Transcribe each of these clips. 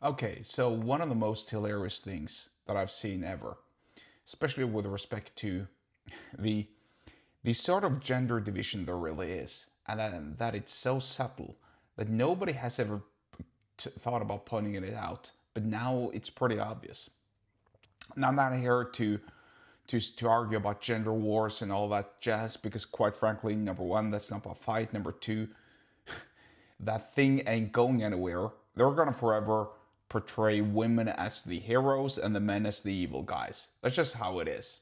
Okay, so one of the most hilarious things that I've seen ever, especially with respect to the the sort of gender division there really is, and that it's so subtle that nobody has ever thought about pointing it out, but now it's pretty obvious. Now, I'm not here to argue about gender wars and all that jazz because, quite frankly, number one, that's not a fight. Number two, that thing ain't going anywhere. They're gonna forever portray women as the heroes and the men as the evil guys. That's just how it is.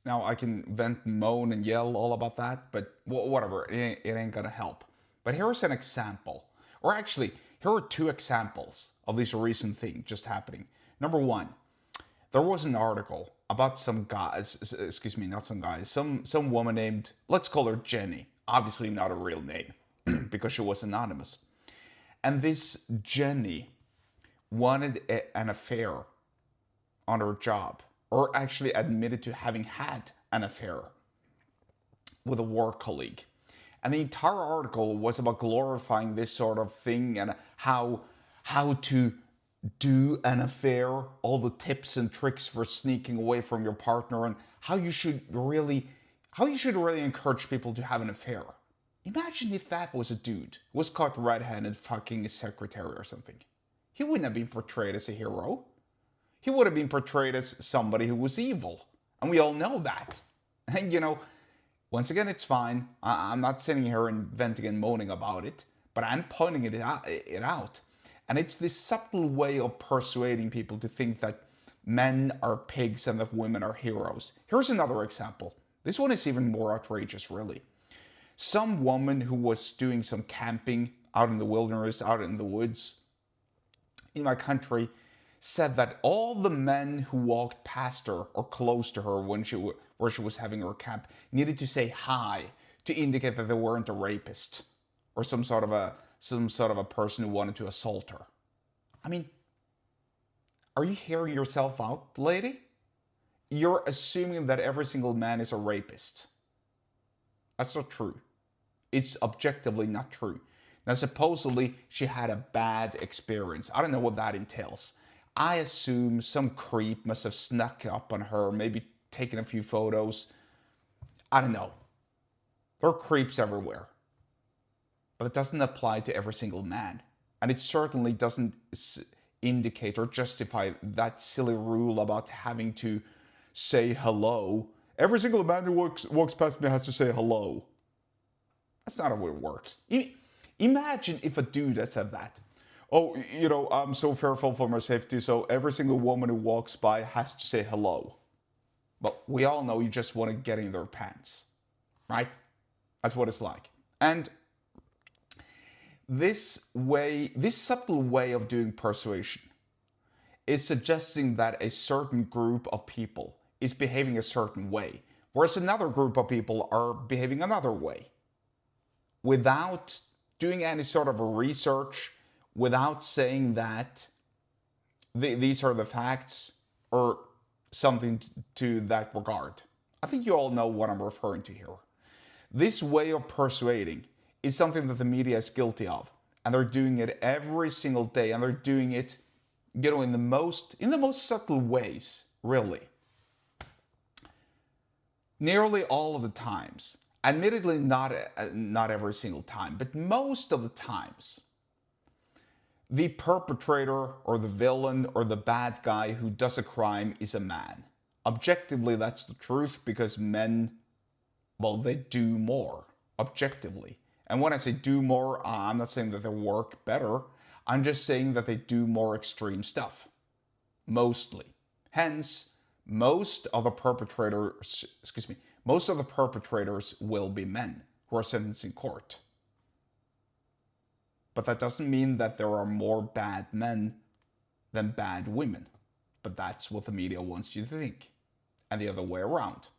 Now I can vent, moan, and yell all about that, but whatever. It ain't gonna help. But here's an example, or actually, here are two examples of this recent thing just happening. Number one, there was an article about some guys, excuse me, not some guys, some woman named, let's call her Jenny. Obviously not a real name because she was anonymous. And this Jenny wanted an affair on her job, or actually admitted to having had an affair with a work colleague. And the entire article was about glorifying this sort of thing and how to do an affair, all the tips and tricks for sneaking away from your partner, and how you should really encourage people to have an affair. Imagine if that was a dude who was caught red-handed fucking his secretary or something. He wouldn't have been portrayed as a hero. He would have been portrayed as somebody who was evil. And we all know that. And once again, it's fine. I'm not sitting here and venting and moaning about it, but I'm pointing it out. And it's this subtle way of persuading people to think that men are pigs and that women are heroes. Here's another example. This one is even more outrageous, really. Some woman who was doing some camping out in the wilderness, out in the woods in my country, said that all the men who walked past her or close to her where she was having her camp needed to say hi to indicate that they weren't a rapist or some sort of a person who wanted to assault her. I mean, are you hearing yourself out, lady? You're assuming that every single man is a rapist. That's not true. It's objectively not true. Now, supposedly, she had a bad experience. I don't know what that entails. I assume some creep must have snuck up on her, maybe taken a few photos. I don't know. There are creeps everywhere. But it doesn't apply to every single man. And it certainly doesn't indicate or justify that silly rule about having to say hello. Every single man who walks past me has to say hello. That's not how it works. Imagine if a dude had said that. Oh, I'm so fearful for my safety, so every single woman who walks by has to say hello. But we all know you just want to get in their pants, right? That's what it's like. And this subtle way of doing persuasion is suggesting that a certain group of people is behaving a certain way, whereas another group of people are behaving another way, without doing any sort of a research, without saying that these are the facts or something to that regard. I think you all know what I'm referring to here. This way of persuading is something that the media is guilty of, and they're doing it every single day, and they're doing it, in the most subtle ways, really. Nearly all of the times, admittedly not every single time, but most of the times, the perpetrator or the villain or the bad guy who does a crime is a man. Objectively, that's the truth because men, well, they do more, objectively. And when I say do more, I'm not saying that they work better. I'm just saying that they do more extreme stuff. Mostly. Hence, most of the perpetrators will be men who are sentenced in court. But that doesn't mean that there are more bad men than bad women. But that's what the media wants you to think. And the other way around.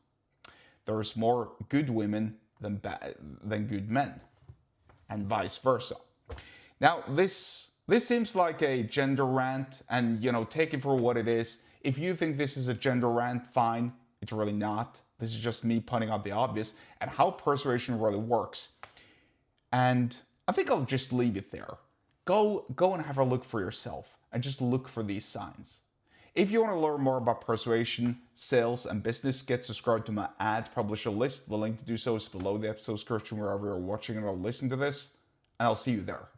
There's more good women than good men. And vice versa. Now, this seems like a gender rant, and take it for what it is. If you think this is a gender rant, fine. It's really not. This is just me pointing out the obvious and how persuasion really works. And I think I'll just leave it there. Go and have a look for yourself and just look for these signs. If you want to learn more about persuasion, sales, and business, get subscribed to my ad publisher list. The link to do so is below the episode description wherever you're watching or listening to this, and I'll see you there.